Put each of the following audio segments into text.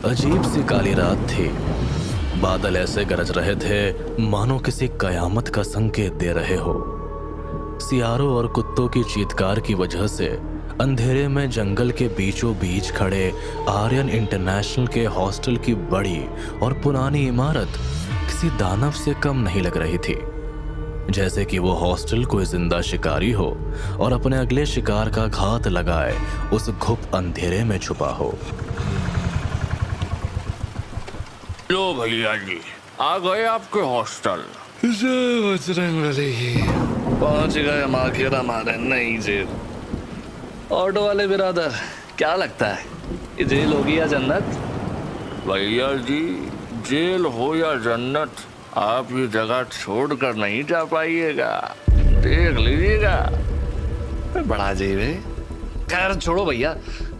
अजीब सी काली रात थी। बादल ऐसे गरज रहे थे मानो किसी कयामत का संकेत दे रहे हो। सियारों और कुत्तों की चीत्कार की वजह से अंधेरे में जंगल के बीचों बीच खड़े आर्यन इंटरनेशनल के हॉस्टल की बड़ी और पुरानी इमारत किसी दानव से कम नहीं लग रही थी। जैसे कि वो हॉस्टल कोई जिंदा शिकारी हो और अपने अगले शिकार का घात लगाए उस घुप अंधेरे में छुपा हो। लो भैया जी, आ गए आपके हॉस्टल। पहुंच गए हम आखिर हमारे नई जेल। ऑटो वाले बिरादर, क्या लगता है ये जेल होगी या जन्नत? भैया जी, जेल हो या जन्नत, आप ये जगह छोड़कर नहीं जा पाइएगा। देख लीजिएगा। बड़ा अजीब है। खैर छोड़ो भैया,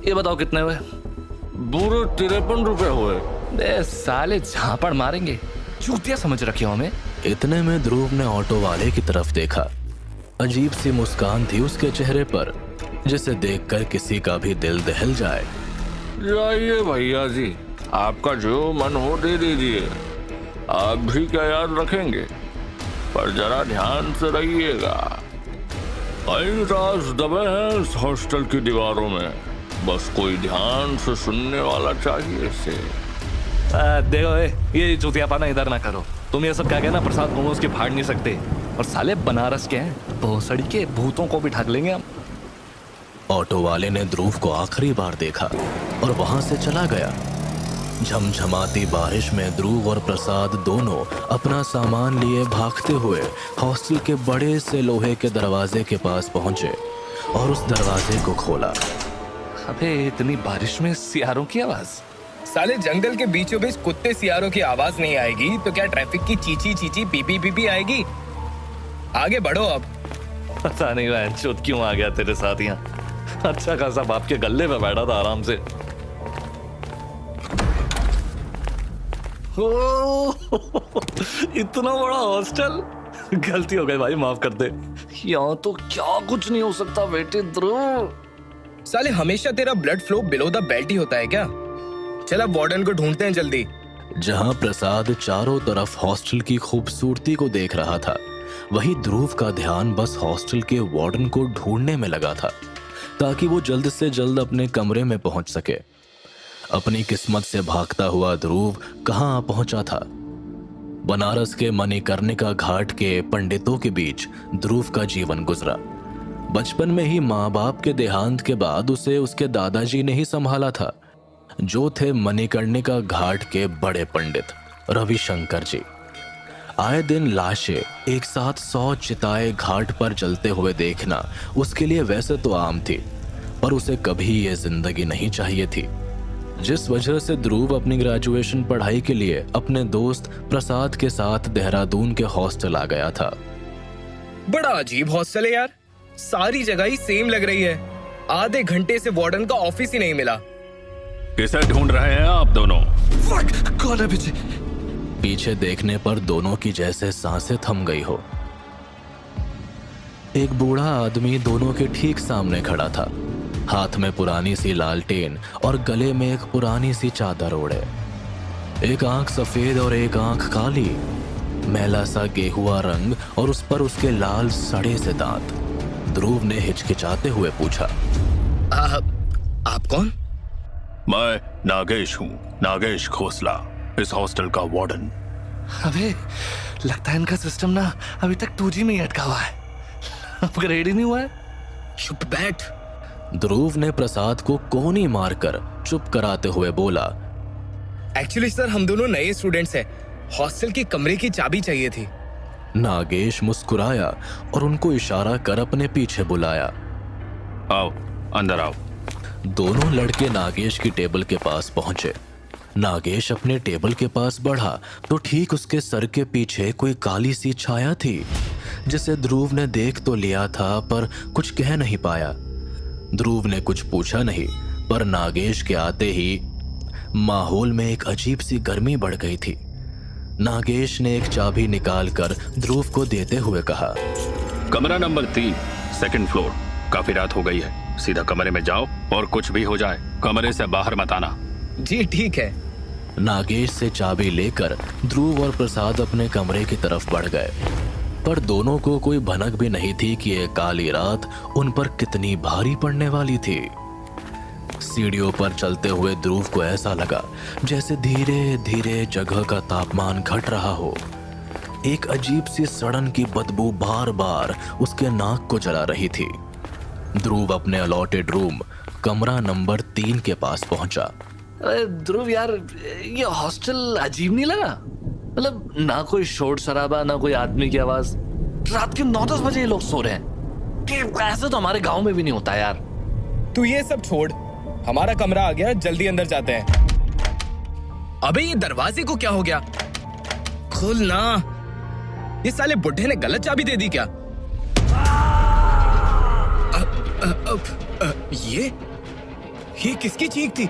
ये बताओ कितने हुए? पूरे 53 रुपए हुए। बे साले झापड़ मारेंगे, चूतिया समझ रखे हो हमें। इतने में ध्रुव ने ऑटो वाले की तरफ देखा। अजीब सी मुस्कान थी उसके चेहरे पर, जिसे देखकर किसी का भी दिल दहल जाए। जाइए भैया जी, आपका जो मन हो दे दीजिए। आप भी क्या याद रखेंगे, पर जरा ध्यान से रहिएगा। कई राज दबे हैं इस हॉस्टल की दीवारों में, बस कोई ध्यान से सुनने वाला चाहिए इसे। देखो ये चूतियापना इधर ना करो। तुम ये सब क्या कहना प्रसाद मोमोज के फाड़ नहीं सकते, और साले बनारस के हैं, भोसड़ी के भूतों को भी ढक लेंगे हम। ऑटो वाले ने ध्रुव को आखिरी बार देखा और वहां से चला गया। झमझमाती बारिश में ध्रुव और प्रसाद दोनों अपना सामान लिए भागते हुए हॉस्टल के बड़े से लोहे के दरवाजे के पास पहुंचे और उस दरवाजे को खोला। अबे इतनी बारिश में सियारों की आवाज? साले जंगल के बीचों बीच कुत्ते सियारों की आवाज नहीं आएगी तो क्या ट्रैफिक की चीची चीची पीपी पीपी आएगी? आगे बढ़ो अब। पता नहीं मैं चोट क्यों आ गया तेरे साथ यहाँ। अच्छा खासा बाप के गले में बैठा था आराम से। इतना बड़ा हॉस्टल, गलती हो गई भाई, माफ कर दे। यहाँ तो क्या कुछ नहीं हो सकता बेटे ध्रुव। साले हमेशा तेरा blood flow below the belt ही होता है क्या? चल अब वार्डन को ढूंढते हैं जल्दी। जहां प्रसाद चारों तरफ हॉस्टल की खूबसूरती को देख रहा था, वहीं ध्रुव का ध्यान बस हॉस्टल के वार्डन को ढूंढने में लगा था, ताकि वो जल्द से जल्द अपने कमरे में पहुंच सके। अपनी किस्मत से भागता हुआ ध्रुव कहां पहुंचा था? बनारस के मणिकर्णिका घाट के पंडितों के बीच ध्रुव का जीवन गुजरा। बचपन में ही माँ बाप के देहांत के बाद उसे उसके दादाजी ने ही संभाला था, जो थे मणिकर्णिका घाट के बड़े पंडित रविशंकर जी। आए दिन लाशें एक साथ 100 चिताएं घाट पर जलते हुए देखना उसके लिए वैसे तो आम थी, पर उसे कभी ये जिंदगी नहीं चाहिए थी, जिस वजह से ध्रुव अपनी ग्रेजुएशन पढ़ाई के लिए अपने दोस्त प्रसाद के साथ देहरादून के हॉस्टल आ गया था। बड़ा अजीब हॉस्टल है यार, सारी जगह ही सेम लग रही है। आधे घंटे से वार्डन का ऑफिस ही नहीं मिला। किसे ढूंढ रहे हैं आप दोनों? कौन है पीछे? पीछे देखने पर दोनों की जैसे सांसें थम गई हो। एक बूढ़ा आदमी दोनों के ठीक सामने खड़ा था, हाथ में पुरानी सी लालटेन और गले में एक पुरानी सी चादर ओढ़े। एक आंख सफेद और एक आंख काली, मैला सा गेहुआ रंग और उस पर उसके लाल सड़े से दांत। ध्रुव ने हिचकिचाते हुए पूछा, आप कौन? मैं नागेश हूँ, नागेश खोसला, इस हॉस्टल का वार्डन। अबे लगता है इनका सिस्टम ना अभी तक 2G में ही अटका हुआ है, अपग्रेड ही नहीं हुआ है। चुप बैठ। ध्रुव ने प्रसाद को कोहनी मारकर चुप कराते हुए बोला, एक्चुअली सर हम दोनों नए स्टूडेंट्स हैं, हॉस्टल की कमरे की चाबी चाहिए थी। नागेश मुस्कुराया और उनको इशारा कर अपने पीछे बुलाया। आओ अंदर आओ। दोनों लड़के नागेश की टेबल के पास पहुंचे। नागेश अपने टेबल के पास बढ़ा तो ठीक उसके सर के पीछे कोई काली सी छाया थी, जिसे ध्रुव ने देख तो लिया था पर कुछ कह नहीं पाया। ध्रुव ने कुछ पूछा नहीं, पर नागेश के आते ही माहौल में एक अजीब सी गर्मी बढ़ गई थी। नागेश ने एक चाबी निकालकर ध्रुव को देते हुए कहा, कमरा नंबर 3, 2nd फ्लोर। काफी रात हो गई है, सीधा कमरे में जाओ और कुछ भी हो जाए कमरे से बाहर मत आना। जी ठीक है। नागेश से चाबी लेकर ध्रुव और प्रसाद अपने कमरे की तरफ बढ़ गए, पर दोनों को कोई भनक भी नहीं थी कि यह काली रात उन पर कितनी भारी पड़ने वाली थी। सीढ़ियों पर चलते हुए ध्रुव को ऐसा लगा जैसे धीरे धीरे जगह का तापमान घट रहा हो। एक अजीब सी सड़न की बदबू बार बार उसके नाक को जला रही थी। ध्रुव अपने अलॉटेड रूम कमरा नंबर 3 के पास पहुंचा। अरे ध्रुव यार, ये हॉस्टल अजीब नहीं लगा? मतलब ना कोई शोर शराबा, ना कोई आदमी की आवाज। रात के 9-10 बजे ये लोग सो रहे हैं। कि ऐसे तो हमारे गांव में भी नहीं होता यार। तू ये सब छोड़, हमारा कमरा आ गया, जल्दी अंदर जाते हैं। अबे ये दरवाजे को क्या हो गया? खुल ना। ये साले बुड्ढे ने गलत चाबी दे दी क्या? ये किसकी चीख थी?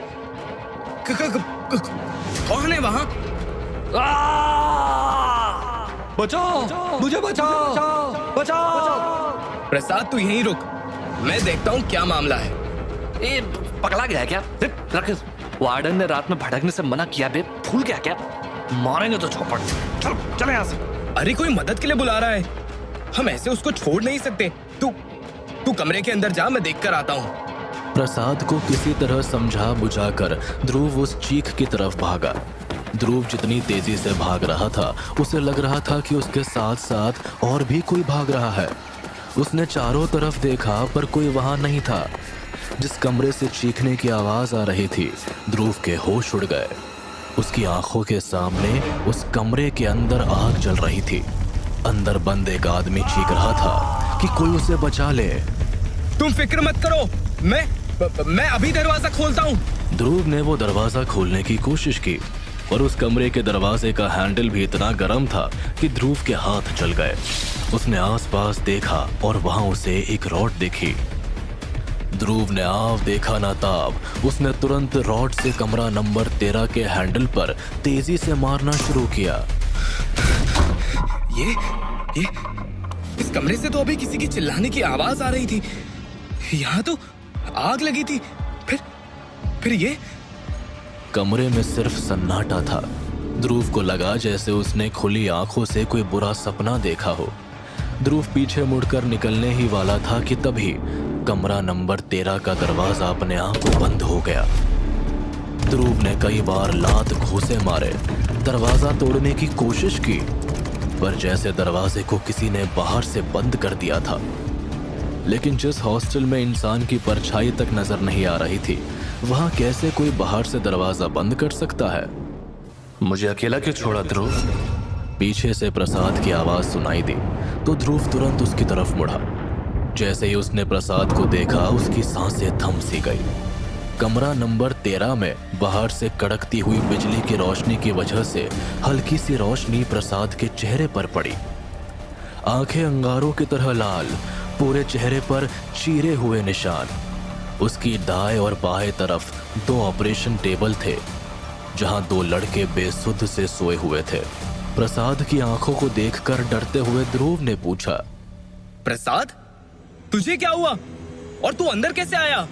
कौन है वहां? बचाओ, मुझे बचाओ, बचाओ। प्रसाद तू यहीं रुक, मैं देखता हूँ क्या मामला है। ए, पगला गया क्या? रख। वार्डन ने रात में भड़कने से मना किया बे, भूल गया क्या? मारेंगे तो चौपड़। चल यहाँ से। अरे कोई मदद के लिए बुला रहा है, हम ऐसे उसको छोड़ नहीं सकते। तू कमरे के अंदर जा, मैं देख कर आता हूँ। प्रसाद को किसी तरह समझा बुझाकर ध्रुव उस चीख की तरफ भागा। ध्रुव जितनी तेजी से भाग रहा था, उसे लग रहा था कि उसके साथ साथ और भी कोई भाग रहा है। उसने चारों तरफ देखा पर कोई वहां नहीं था। जिस कमरे से चीखने की आवाज आ रही थी, ध्रुव के होश उड़ गए। उसकी आंखों के सामने उस कमरे के अंदर आग जल रही थी। अंदर बंद एक आदमी चीख रहा था कि कोई उसे बचा ले। तुम फिक्र मत करो, मैं अभी दरवाजा खोलता हूँ। ध्रुव ने वो दरवाजा खोलने की कोशिश की, और उस कमरे के दरवाजे का हैंडल भी इतना गर्म था कि ध्रुव के हाथ जल गए। उसने आसपास देखा और वहां उसे एक रॉड दिखी। ध्रुव ने आव देखा ना ताब, उसने तुरंत रॉड से कमरा नंबर 13 के हैंडल पर तेजी से मारना शुरू किया। ये इस कमरे से तो अभी किसी की चिल्लाने की आवाज आ रही थी। यहाँ तो आग लगी थी। फिर ये कमरे में सिर्फ सन्नाटा था। ध्रुव को लगा जैसे उसने खुली आंखों से कोई बुरा सपना देखा हो। ध्रुव पीछे मुड़कर निकलने ही वाला था कि तभी कमरा नंबर 13 का दरवाजा अपने आप बंद हो गया। ध्रुव ने कई बार लात घूंसे मारे, दरवाजा तोड़ने की कोशिश की, पर जैसे दरवाजे को किसी ने बाहर से बंद कर दिया था। लेकिन जिस हॉस्टल में इंसान की परछाई तक नजर नहीं आ रही थी, वहां कैसे कोई बाहर से दरवाजा बंद कर सकता है? मुझे अकेला क्यों छोड़ा ध्रुव? पीछे से प्रसाद की आवाज सुनाई दी तो ध्रुव तुरंत उसकी तरफ मुड़ा। जैसे ही उसने प्रसाद को देखा, उसकी सांसें थम सी गई। कमरा नंबर 13 में बाहर से कड़कती हुई बिजली की रोशनी की वजह से हल्की सी रोशनी प्रसाद के चेहरे पर पड़ी। आंखें अंगारों की तरह लाल, पूरे चेहरे पर चीरे हुए निशान। उसकी दाएं और बाएं तरफ 2 ऑपरेशन टेबल थे, जहां 2 लड़के बेसुध से सोए हुए थे। प्रसाद की आंखों को देखकर डरते हुए ध्रुव ने पूछा, प्रसाद, तुझे क्या हुआ और तू अंदर कैसे आया?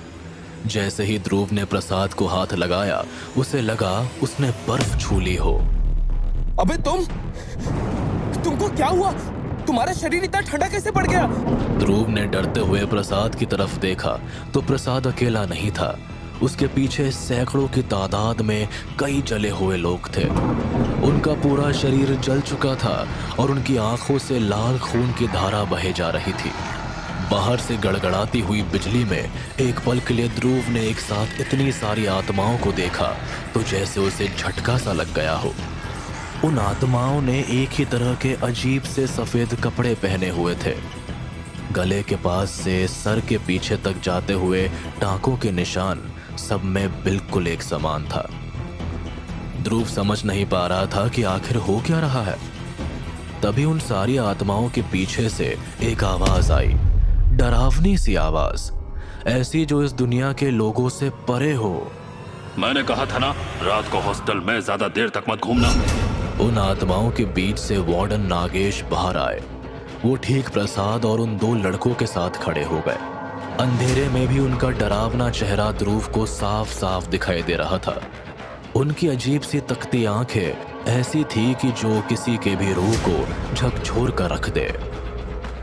जैसे ही ध्रुव ने प्रसाद को हाथ लगाया, उसे लगा उसने बर्फ छू ली हो। अबे तुमको क्या हुआ? तुम्हारा शरीर इतना ठंडा कैसे पड़ गया? ध्रुव ने डरते हुए प्रसाद की तरफ देखा तो प्रसाद अकेला नहीं था। उसके पीछे सैकड़ों की तादाद में कई जले हुए लोग थे। उनका पूरा शरीर जल चुका था और उनकी आंखों से लाल खून की धारा बहे जा रही थी। बाहर से गड़गड़ाती हुई बिजली में एक पल के लिए ध्रुव ने एक साथ इतनी सारी आत्माओं को देखा तो जैसे उसे झटका सा लग गया हो। उन आत्माओं ने एक ही तरह के अजीब से सफेद कपड़े पहने हुए थे। गले के पास से सर के पीछे तक जाते हुए टांकों के निशान सब में बिल्कुल एक समान था। ध्रुव समझ नहीं पा रहा था कि आखिर हो क्या रहा है। तभी उन सारी आत्माओं के पीछे से एक आवाज आई, डरावनी सी आवाज, ऐसी जो इस दुनिया के लोगों से परे हो। मैंने कहा था ना, रात को हॉस्टल में ज्यादा देर तक मत घूमना। उन आत्माओं के बीच से वार्डन नागेश बाहर आए। वो ठीक प्रसाद और उन 2 लड़कों के साथ खड़े हो गए। अंधेरे में भी उनका डरावना चेहरा ध्रुव को साफ साफ दिखाई दे रहा था। उनकी अजीब सी तकती आंखें ऐसी थी कि जो किसी के भी रूह को झकझोर कर रख दे।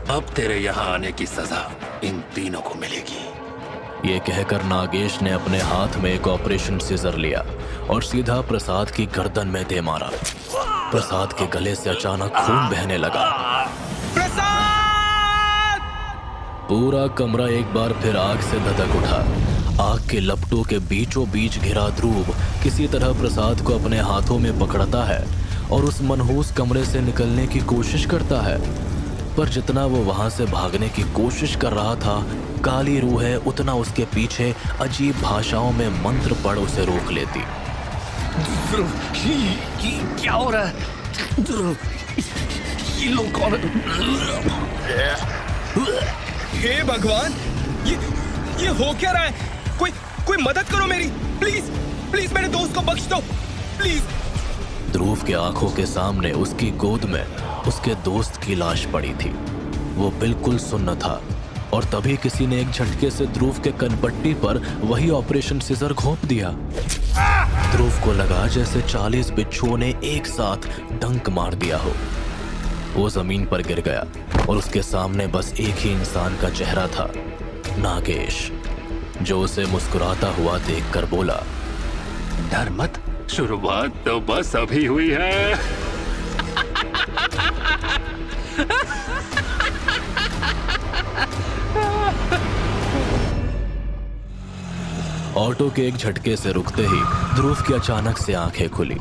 अब तेरे यहाँ आने की सजा इन तीनों को मिलेगी। ये कहकर नागेश ने अपने हाथ में एक ऑपरेशन सीजर लिया और सीधा प्रसाद की गर्दन में दे मारा। प्रसाद के गले से अचानक खून बहने लगा। प्रसाद! पूरा कमरा एक बार फिर आग से धधक उठा। आग के लपटों के बीचों बीच घिरा ध्रुव किसी तरह प्रसाद को अपने हाथों में पकड़ता है और उस मनहूस कमरे से निकलने की कोशिश करता है। पर जितना वो वहां से भागने की कोशिश कर रहा था, काली रूहें उतना उसके पीछे अजीब भाषाओं में मंत्र पढ़ उसे रोक लेती। ध्रुव, क्या हो रहा है? ध्रुव, ये लोग कौन है? हे भगवान, ये हो क्या रहा है? कोई मदद करो मेरी, प्लीज प्लीज मेरे दोस्त को बख्श दो, प्लीज। ध्रुव की आंखों के सामने उसकी गोद में उसके दोस्त की लाश पड़ी थी। वो बिल्कुल सुन्न था और तभी किसी ने एक झटके से ध्रुव के कनपट्टी पर वही ऑपरेशन सीजर घोंप दिया। ध्रुव को लगा जैसे 40 बिच्छुओं ने एक साथ डंक मार दिया हो। वो जमीन पर गिर गया और उसके सामने बस एक ही इंसान का चेहरा था, नागेश, जो उसे मुस्कुराता हुआ देखकर बोला, डर मत, शुरुआत तो बस अभी हुई है। ऑटो के एक झटके से रुकते ही ध्रुव की अचानक से आंखें खुली।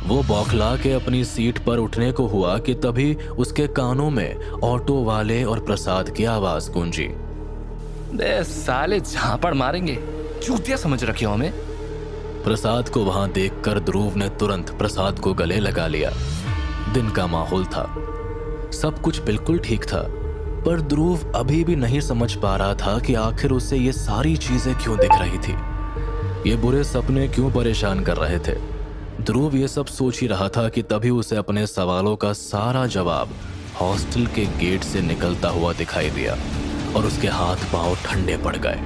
वो बौखला के अपनी सीट पर उठने को हुआ कि तभी उसके कानों में ऑटो वाले और प्रसाद की आवाज गूंजी। बे साले झापड़ मारेंगे, चूतिया समझ रखे हो हमें। प्रसाद को वहां देखकर ध्रुव ने तुरंत प्रसाद को गले लगा लिया। दिन का माहौल था, सब कुछ बिल्कुल ठीक था, पर ध्रुव अभी भी नहीं समझ पा रहा था कि आखिर उसे ये सारी चीजें क्यों दिख रही थी, ये बुरे सपने क्यों परेशान कर रहे थे। ध्रुव ये सब सोच ही रहा था कि तभी उसे अपने सवालों का सारा जवाब हॉस्टल के गेट से निकलता हुआ दिखाई दिया और उसके हाथ पांव ठंडे पड़ गए।